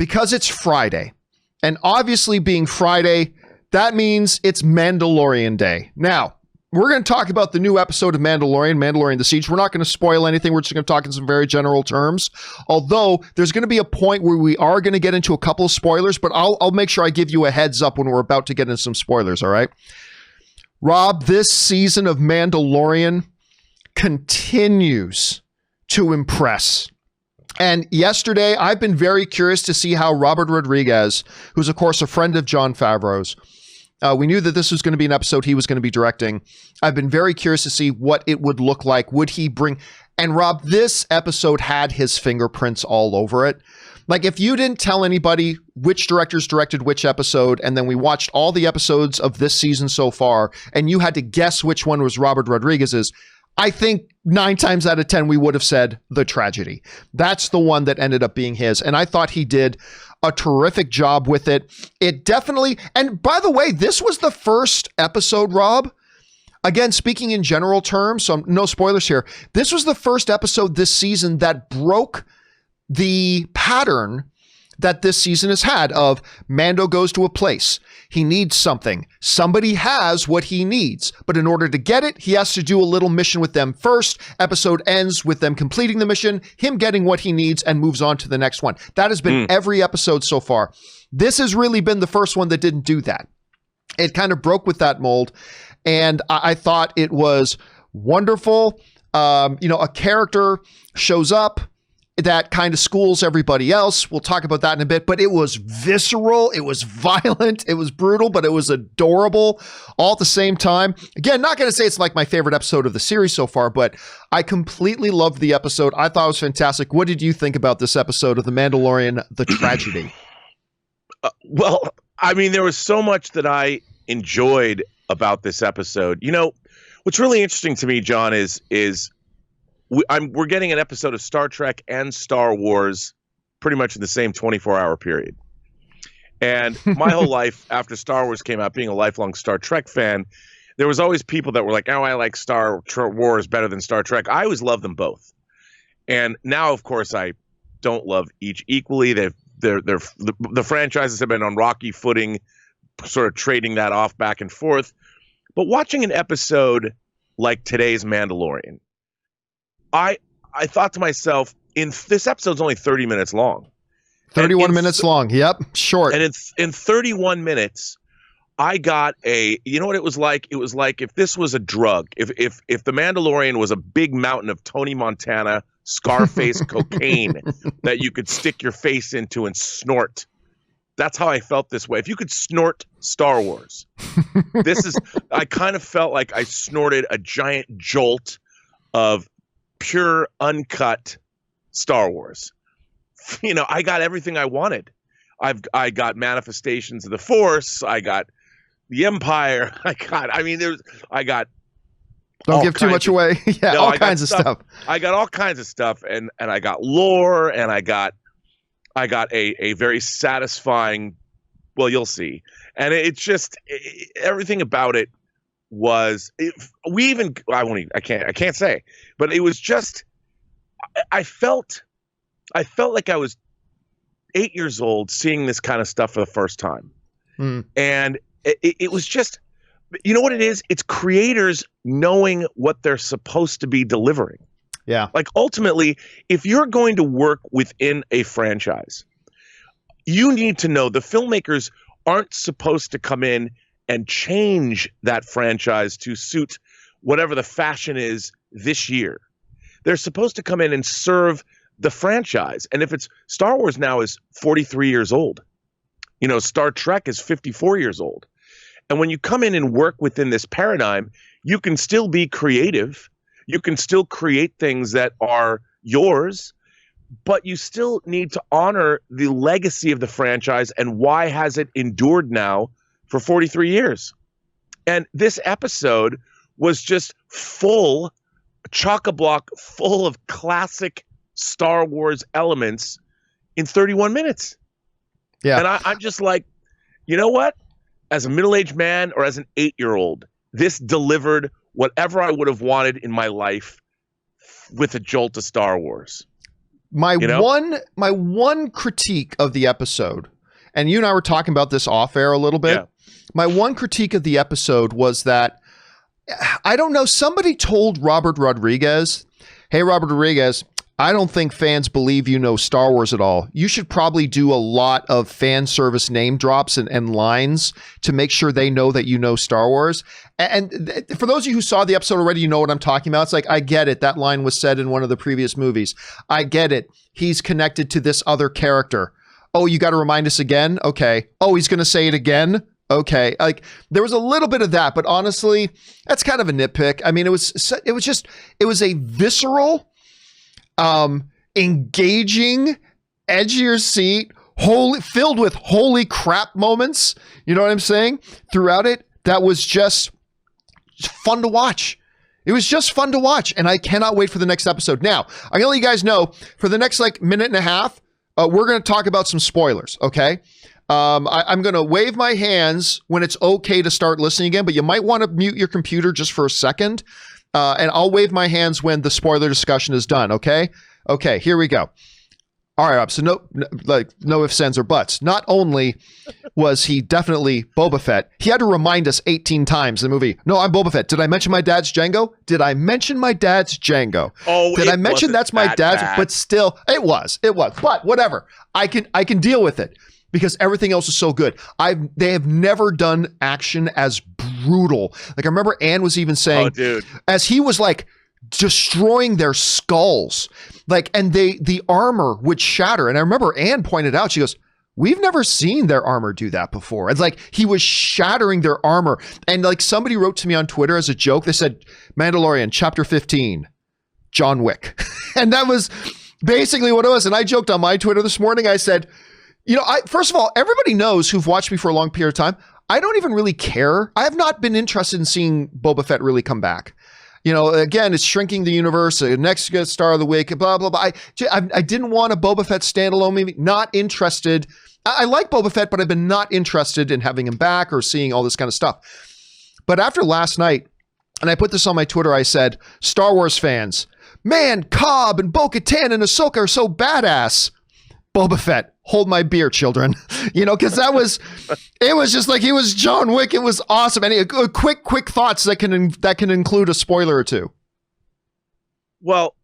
because it's Friday. And obviously being Friday, that means it's Mandalorian Day. Now, we're going to talk about the new episode of Mandalorian The Siege. We're not going to spoil anything. We're just going to talk in some very general terms. Although there's going to be a point where we are going to get into a couple of spoilers, but I'll make sure I give you a heads up when we're about to get into some spoilers, all right? Rob, this season of Mandalorian continues to impress. And yesterday, I've been very curious to see how Robert Rodriguez, who's of course a friend of Jon Favreau's, we knew that this was going to be an episode he was going to be directing. I've been very curious to see what it would look like. Would he bring... And Rob, this episode had his fingerprints all over it. Like, if you didn't tell anybody which directors directed which episode, and then we watched all the episodes of this season so far, and you had to guess which one was Robert Rodriguez's, I think 9 times out of 10, we would have said The Tragedy. That's the one that ended up being his. And I thought he did a terrific job with it. It definitely, and by the way, this was the first episode, Rob. Again, speaking in general terms, so no spoilers here. This was the first episode this season that broke the pattern that this season has had of Mando goes to a place. He needs something. Somebody has what he needs. But in order to get it, he has to do a little mission with them first. Episode ends with them completing the mission, him getting what he needs, and moves on to the next one. That has been every episode so far. This has really been the first one that didn't do that. It kind of broke with that mold. And I thought it was wonderful. A character shows up that kind of schools everybody else. We'll talk about that in a bit, but it was visceral. It was violent. It was brutal, but it was adorable all at the same time. Again, not going to say it's like my favorite episode of the series so far, but I completely loved the episode. I thought it was fantastic. What did you think about this episode of The Mandalorian, The Tragedy? Well, I mean, there was so much that I enjoyed about this episode. You know, what's really interesting to me, John, is we're getting an episode of Star Trek and Star Wars pretty much in the same 24-hour period. And my whole life after Star Wars came out, being a lifelong Star Trek fan, there was always people that were like, oh, I like Star Wars better than Star Trek. I always loved them both. And now, of course, I don't love each equally. The franchises have been on rocky footing, sort of trading that off back and forth. But watching an episode like today's Mandalorian, I thought to myself, this episode's only 30 minutes long. 31 minutes long. Yep. Short. And in 31 minutes, I got you know what it was like? It was like if this was a drug, if the Mandalorian was a big mountain of Tony Montana, Scarface cocaine that you could stick your face into and snort. That's how I felt this way. If you could snort Star Wars, I kind of felt like I snorted a giant jolt of pure, uncut Star Wars. You know, I got everything I wanted. I got manifestations of the Force. I got the Empire. I got. Don't give too much away. Yeah, all kinds of stuff. I got all kinds of stuff, and I got lore, and I got a very satisfying. Well, you'll see, and it's just everything about it was. I can't say, but it was just. I felt like I was 8 years old seeing this kind of stuff for the first time. And it was just, you know what it is? It's creators knowing what they're supposed to be delivering. Yeah. Like ultimately, if you're going to work within a franchise, you need to know the filmmakers aren't supposed to come in and change that franchise to suit whatever the fashion is this year. They're supposed to come in and serve the franchise. And if it's Star Wars now is 43 years old, you know, Star Trek is 54 years old. And when you come in and work within this paradigm, you can still be creative. You can still create things that are yours, but you still need to honor the legacy of the franchise and why has it endured now for 43 years. And this episode was just full, chock-a-block full of classic Star Wars elements in 31 minutes. Yeah. And I'm just like, you know what? As a middle-aged man or as an 8-year-old, this delivered whatever I would have wanted in my life with a jolt of Star Wars. My one critique of the episode, and you and I were talking about this off air a little bit. Yeah. My one critique of the episode was that, I don't know, somebody told Robert Rodriguez, hey, Robert Rodriguez, I don't think fans believe you know Star Wars at all. You should probably do a lot of fan service name drops and lines to make sure they know that you know Star Wars. And for those of you who saw the episode already, you know what I'm talking about. It's like, I get it. That line was said in one of the previous movies. I get it. He's connected to this other character. Oh, you got to remind us again? Okay. Oh, he's going to say it again? Okay. Like, there was a little bit of that, but honestly, that's kind of a nitpick. I mean, it was a visceral, engaging, edge of your seat, filled with holy crap moments. You know what I'm saying? Throughout it, that was just fun to watch. It was just fun to watch, and I cannot wait for the next episode. Now, I'm gonna let you guys know, for the next minute and a half, we're gonna talk about some spoilers, okay? I'm gonna wave my hands when it's okay to start listening again, but you might want to mute your computer just for a second, and I'll wave my hands when the spoiler discussion is done, okay? Okay, here we go. All right, Rob, so no ifs, ands, or buts. Not only was he definitely Boba Fett, he had to remind us 18 times in the movie, no, I'm Boba Fett. Did I mention my dad's Django? Did I mention my dad's Django? Oh, did I mention that's my dad's? Bad. But still, it was. But whatever. I can deal with it because everything else is so good. They have never done action as brutal. Like, I remember Ann was even saying, oh, dude, as he was like destroying their skulls, like, and the armor would shatter. And I remember Ann pointed out, she goes, we've never seen their armor do that before. It's like he was shattering their armor. And like, somebody wrote to me on Twitter as a joke, they said, Mandalorian chapter 15, John Wick. And that was basically what it was. And I joked on my Twitter this morning, I said, you know, first of all, everybody knows who've watched me for a long period of time, I don't even really care. I have not been interested in seeing Boba Fett really come back. You know, again, it's shrinking the universe. Next star of the week, blah, blah, blah. I didn't want a Boba Fett standalone movie. Not interested. I like Boba Fett, but I've been not interested in having him back or seeing all this kind of stuff. But after last night, and I put this on my Twitter, I said, Star Wars fans, man, Cobb and Bo-Katan and Ahsoka are so badass. Boba Fett, hold my beer, children. You know, because it was just like he was John Wick. It was awesome. Any quick thoughts that can include a spoiler or two? Well,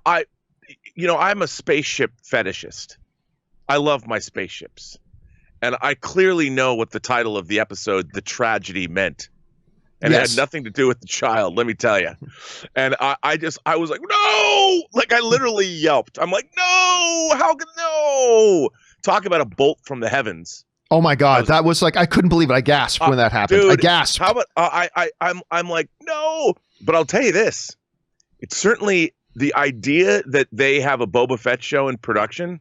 I'm a spaceship fetishist. I love my spaceships, and I clearly know what the title of the episode, "The Tragedy," meant. And yes. It had nothing to do with the child, let me tell you. And I was like, no! Like, I literally yelped. I'm like, no! How can no? Talk about a bolt from the heavens. Oh my God, that was like, I couldn't believe it. I gasped when that happened. Dude, I gasped. How about I'm like, no! But I'll tell you this. It's certainly the idea that they have a Boba Fett show in production.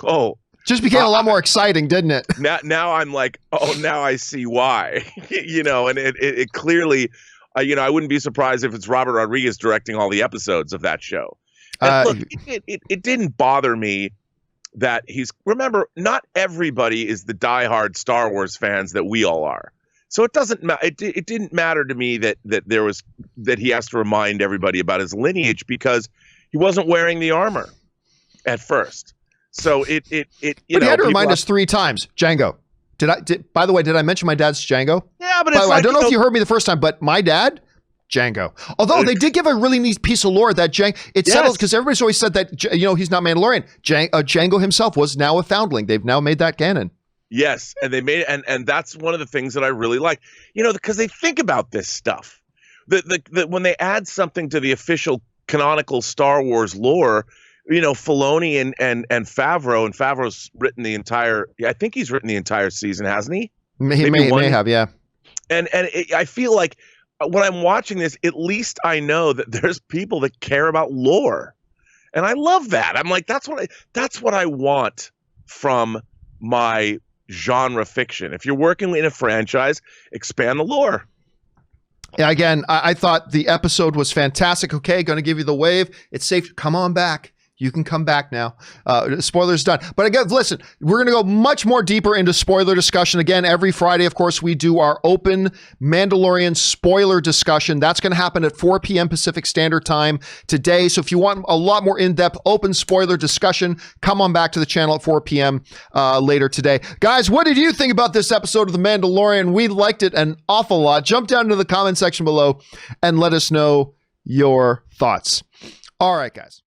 Oh, just became a lot more exciting, didn't it? Now I'm like, oh, now I see why. You know, and it clearly, I wouldn't be surprised if it's Robert Rodriguez directing all the episodes of that show. And look, it didn't bother me that remember, not everybody is the diehard Star Wars fans that we all are. So it doesn't matter. It didn't matter to me that he has to remind everybody about his lineage because he wasn't wearing the armor at first. So but he had to remind us 3 times. Django. By the way, did I mention my dad's Django? Yeah, but I don't know if you heard me the first time, but my dad, Django. Although they did give a really neat piece of lore that Django, settles because everybody's always said that, he's not Mandalorian. Django himself was now a foundling. They've now made that canon. Yes, and they made it, and that's one of the things that I really like. Because they think about this stuff. When they add something to the official canonical Star Wars lore, Filoni and Favreau, and Favreau's written the entire. I think he's written the entire season, hasn't he? He may have, yeah. And I feel like when I'm watching this, at least I know that there's people that care about lore, and I love that. I'm like, that's what I want from my genre fiction. If you're working in a franchise, expand the lore. Yeah, again, I thought the episode was fantastic. Okay, going to give you the wave. It's safe. Come on back. You can come back now. Spoilers done. But again, listen, we're going to go much more deeper into spoiler discussion. Again, every Friday, of course, we do our open Mandalorian spoiler discussion. That's going to happen at 4 p.m. Pacific Standard Time today. So if you want a lot more in-depth open spoiler discussion, come on back to the channel at 4 p.m. Later today. Guys, what did you think about this episode of The Mandalorian? We liked it an awful lot. Jump down to the comment section below and let us know your thoughts. All right, guys.